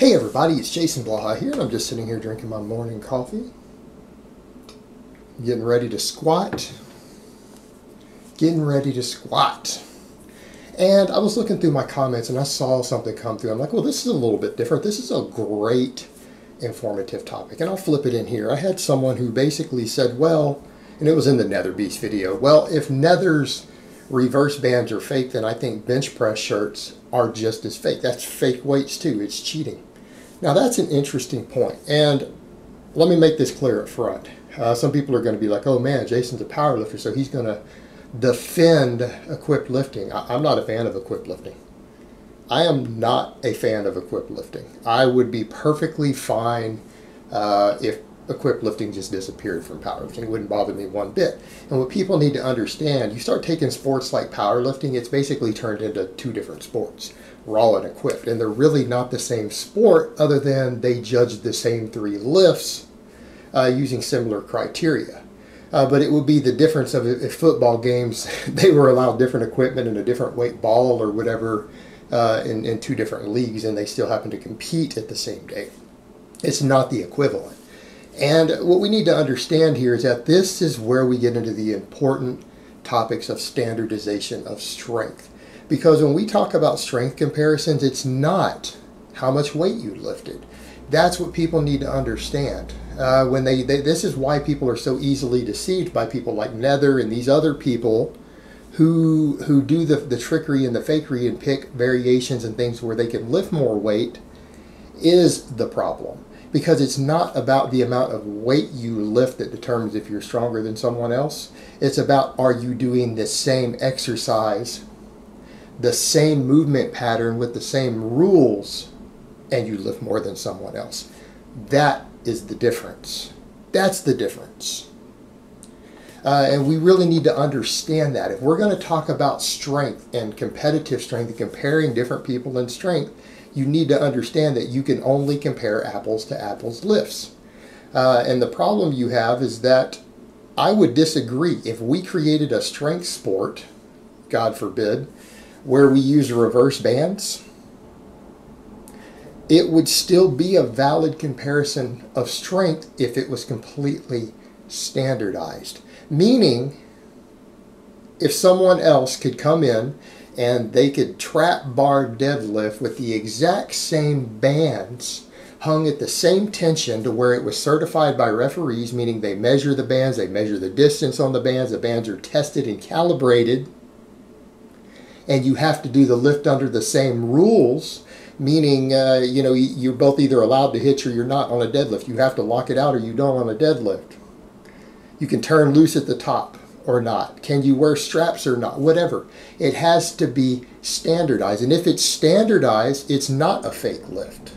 Hey everybody, it's Jason Blaha here, and I'm just sitting here drinking my morning coffee. Getting ready to squat. And I was looking through my comments and I saw something come through. I'm like, well, this is a little bit different. This is a great informative topic. And I'll flip it in here. I had someone who basically said, well, and it was in the Netherbeast video, well, if Nether's reverse bands are fake, then I think bench press shirts are just as fake. That's fake weights too. It's cheating. Now that's an interesting point. And let me make this clear up front. Some people are going to be like, oh man, Jason's a powerlifter, so he's going to defend equipped lifting. I'm not a fan of equipped lifting. I am not a fan of equipped lifting. I would be perfectly fine if equipped lifting just disappeared from powerlifting. It wouldn't bother me one bit. And what people need to understand, you start taking sports like powerlifting, it's basically turned into two different sports, raw and equipped. And they're really not the same sport other than they judge the same three lifts using similar criteria. But it would be the difference of if football games, they were allowed different equipment and a different weight ball or whatever in two different leagues, and they still happen to compete at the same day. It's not the equivalent. And what we need to understand here is that this is where we get into the important topics of standardization of strength. Because when we talk about strength comparisons, it's not how much weight you lifted. That's what people need to understand. This is why people are so easily deceived by people like Nether and these other people who do the trickery and the fakery and pick variations and things where they can lift more weight is the problem. Because it's not about the amount of weight you lift that determines if you're stronger than someone else. It's about, are you doing the same exercise, the same movement pattern with the same rules, and you lift more than someone else. That is the difference. That's the difference. And we really need to understand that. If we're going to talk about strength and competitive strength and comparing different people in strength, you need to understand that you can only compare apples to apples lifts. And the problem you have is that I would disagree. If we created a strength sport, God forbid, where we use reverse bands, it would still be a valid comparison of strength if it was completely standardized. Meaning, if someone else could come in and they could trap bar deadlift with the exact same bands hung at the same tension to where it was certified by referees, meaning they measure the bands, they measure the distance on the bands are tested and calibrated, and you have to do the lift under the same rules, meaning you're both either allowed to hitch or you're not on a deadlift. You have to lock it out or you don't on a deadlift. You can turn loose at the top or not. Can you wear straps or not? Whatever. It has to be standardized. And if it's standardized, it's not a fake lift.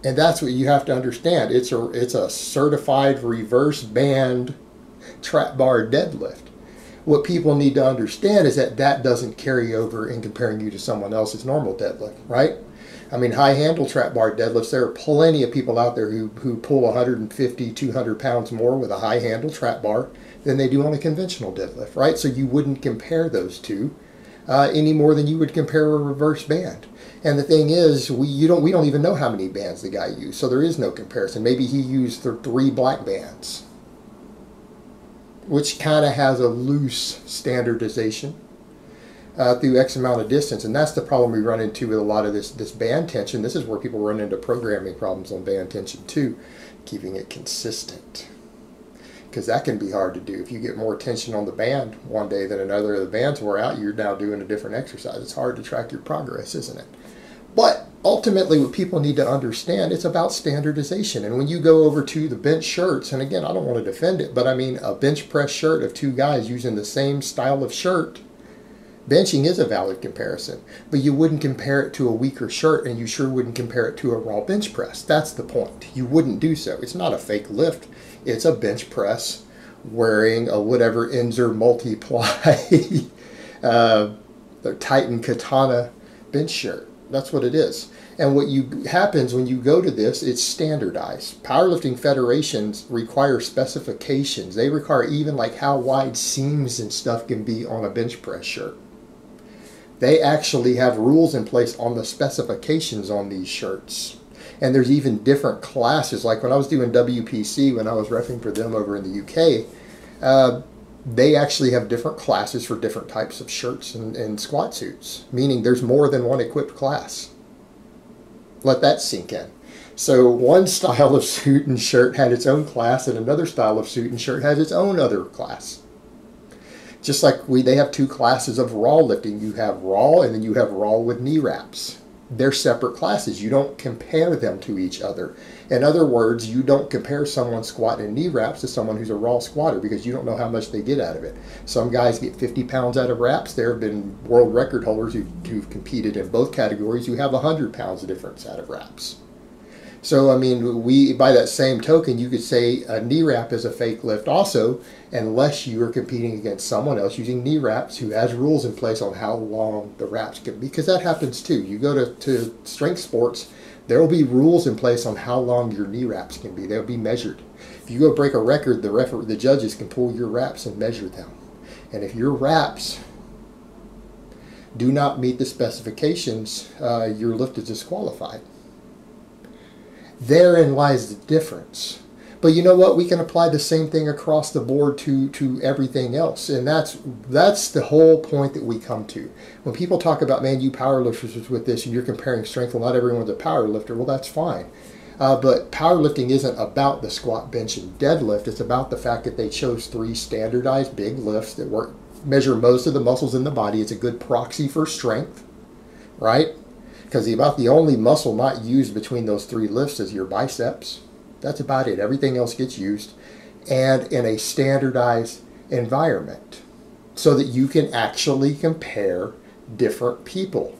And that's what you have to understand. It's a certified reverse band trap bar deadlift. What people need to understand is that that doesn't carry over in comparing you to someone else's normal deadlift, right? I mean, high handle trap bar deadlifts, there are plenty of people out there who pull 150, 200 pounds more with a high handle trap bar than they do on a conventional deadlift, right? So you wouldn't compare those two any more than you would compare a reverse band. And the thing is, we don't even know how many bands the guy used, so there is no comparison. Maybe he used 3 black bands, which kind of has a loose standardization through X amount of distance. And that's the problem we run into with a lot of this band tension. This is where people run into programming problems on band tension too, keeping it consistent. Because that can be hard to do. If you get more tension on the band one day than another, of the bands wore out, you're now doing a different exercise. It's hard to track your progress, isn't it? But ultimately, what people need to understand, it's about standardization. And when you go over to the bench shirts, and again, I don't want to defend it, but I mean, a bench press shirt of 2 guys using the same style of shirt, benching is a valid comparison. But you wouldn't compare it to a weaker shirt, and you sure wouldn't compare it to a raw bench press. That's the point. You wouldn't do so. It's not a fake lift. It's a bench press wearing a whatever Inzer multiply Titan Katana bench shirt. That's what it is. And what happens when you go to this, it's standardized. Powerlifting federations require specifications. They require even like how wide seams and stuff can be on a bench press shirt. They actually have rules in place on the specifications on these shirts. And there's even different classes. Like when I was doing WPC, when I was reffing for them over in the UK, they actually have different classes for different types of shirts and squat suits, meaning there's more than one equipped class. Let that sink in. So one style of suit and shirt had its own class, and another style of suit and shirt has its own other class. Just like they have two classes of raw lifting. You have raw, and then you have raw with knee wraps. They're separate classes. You don't compare them to each other. In other words, you don't compare someone squatting in knee wraps to someone who's a raw squatter, because you don't know how much they get out of it. Some guys get 50 pounds out of wraps. There have been world record holders who've competed in both categories who have 100 pounds of difference out of wraps. So, I mean, by that same token, you could say a knee wrap is a fake lift also, unless you are competing against someone else using knee wraps who has rules in place on how long the wraps can be, because that happens too. You go to strength sports, there will be rules in place on how long your knee wraps can be. They'll be measured. If you go break a record, the judges can pull your wraps and measure them. And if your wraps do not meet the specifications, your lift is disqualified. Therein lies the difference. But you know what? We can apply the same thing across the board to everything else. And that's the whole point that we come to. When people talk about, man, you powerlifters with this and you're comparing strength, well, not everyone's a power lifter. Well, that's fine. But powerlifting isn't about the squat, bench, and deadlift. It's about the fact that they chose 3 standardized big lifts that measure most of the muscles in the body. It's a good proxy for strength, right? Because about the only muscle not used between those 3 lifts is your biceps. That's about it. Everything else gets used. And in a standardized environment, so that you can actually compare different people.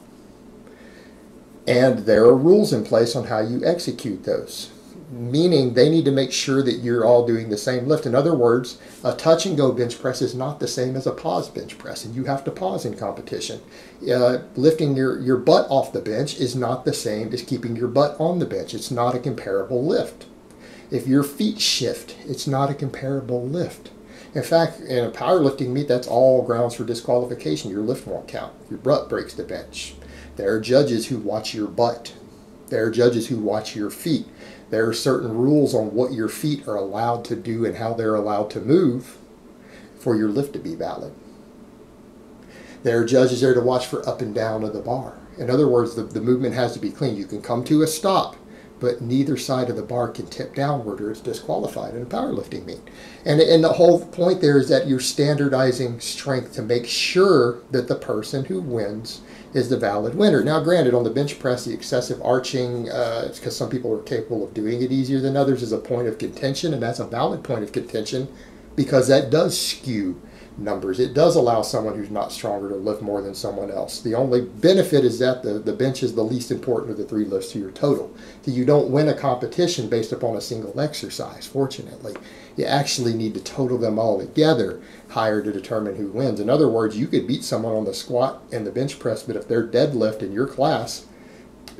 And there are rules in place on how you execute those. Meaning they need to make sure that you're all doing the same lift. In other words, a touch and go bench press is not the same as a pause bench press, and you have to pause in competition. Lifting your butt off the bench is not the same as keeping your butt on the bench. It's not a comparable lift. If your feet shift, it's not a comparable lift. In fact, in a powerlifting meet, that's all grounds for disqualification. Your lift won't count. Your butt breaks the bench. There are judges who watch your butt. There are judges who watch your feet. There are certain rules on what your feet are allowed to do and how they're allowed to move for your lift to be valid. There are judges there to watch for up and down of the bar. In other words, the movement has to be clean. You can come to a stop, but neither side of the bar can tip downward or it's disqualified in a powerlifting meet. And the whole point there is that you're standardizing strength to make sure that the person who wins is the valid winner. Now, granted, on the bench press, the excessive arching, it's because some people are capable of doing it easier than others, is a point of contention, and that's a valid point of contention because that does skew numbers. It does allow someone who's not stronger to lift more than someone else. The only benefit is that the bench is the least important of the 3 lifts to your total. So you don't win a competition based upon a single exercise, fortunately. You actually need to total them all together higher to determine who wins. In other words, you could beat someone on the squat and the bench press, but if their deadlift in your class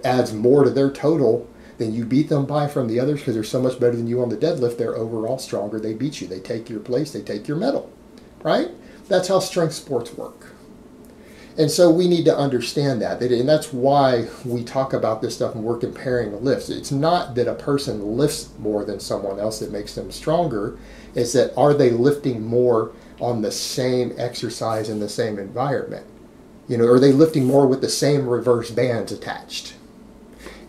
adds more to their total than you beat them by from the others because they're so much better than you on the deadlift, they're overall stronger. They beat you. They take your place. They take your medal. Right? That's how strength sports work. And so we need to understand that. And that's why we talk about this stuff and we're comparing lifts. It's not that a person lifts more than someone else that makes them stronger. It's that are they lifting more on the same exercise in the same environment? You know, are they lifting more with the same reverse bands attached?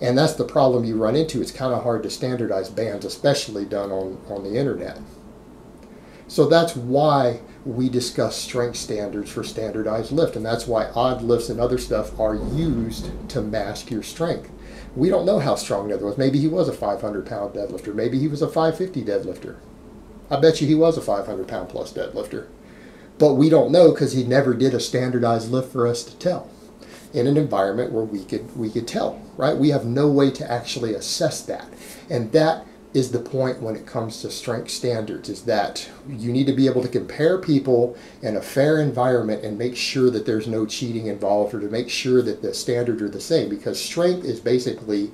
And that's the problem you run into. It's kind of hard to standardize bands, especially done on the internet. So that's why we discuss strength standards for standardized lift, and that's why odd lifts and other stuff are used to mask your strength. We don't know how strong Nether was. Maybe he was a 500-pound deadlifter. Maybe he was a 550 deadlifter. I bet you he was a 500-pound plus deadlifter. But we don't know because he never did a standardized lift for us to tell in an environment where we could tell, right? We have no way to actually assess that. And that is the point when it comes to strength standards, is that you need to be able to compare people in a fair environment and make sure that there's no cheating involved, or to make sure that the standards are the same, because strength is basically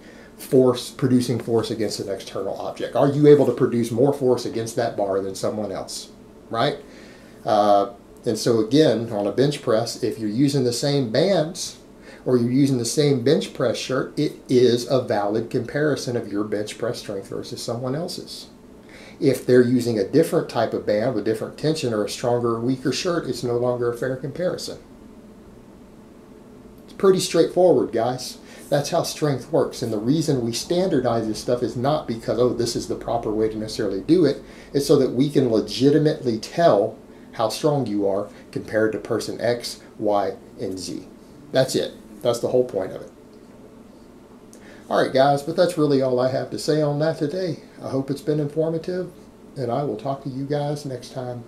producing force against an external object. Are you able to produce more force against that bar than someone else, right? And so again, on a bench press, if you're using the same bands, or you're using the same bench press shirt, it is a valid comparison of your bench press strength versus someone else's. If they're using a different type of band with different tension or a stronger or weaker shirt, it's no longer a fair comparison. It's pretty straightforward, guys. That's how strength works. And the reason we standardize this stuff is not because, oh, this is the proper way to necessarily do it. It's so that we can legitimately tell how strong you are compared to person X, Y, and Z. That's it. That's the whole point of it. Alright guys, but that's really all I have to say on that today. I hope it's been informative, and I will talk to you guys next time.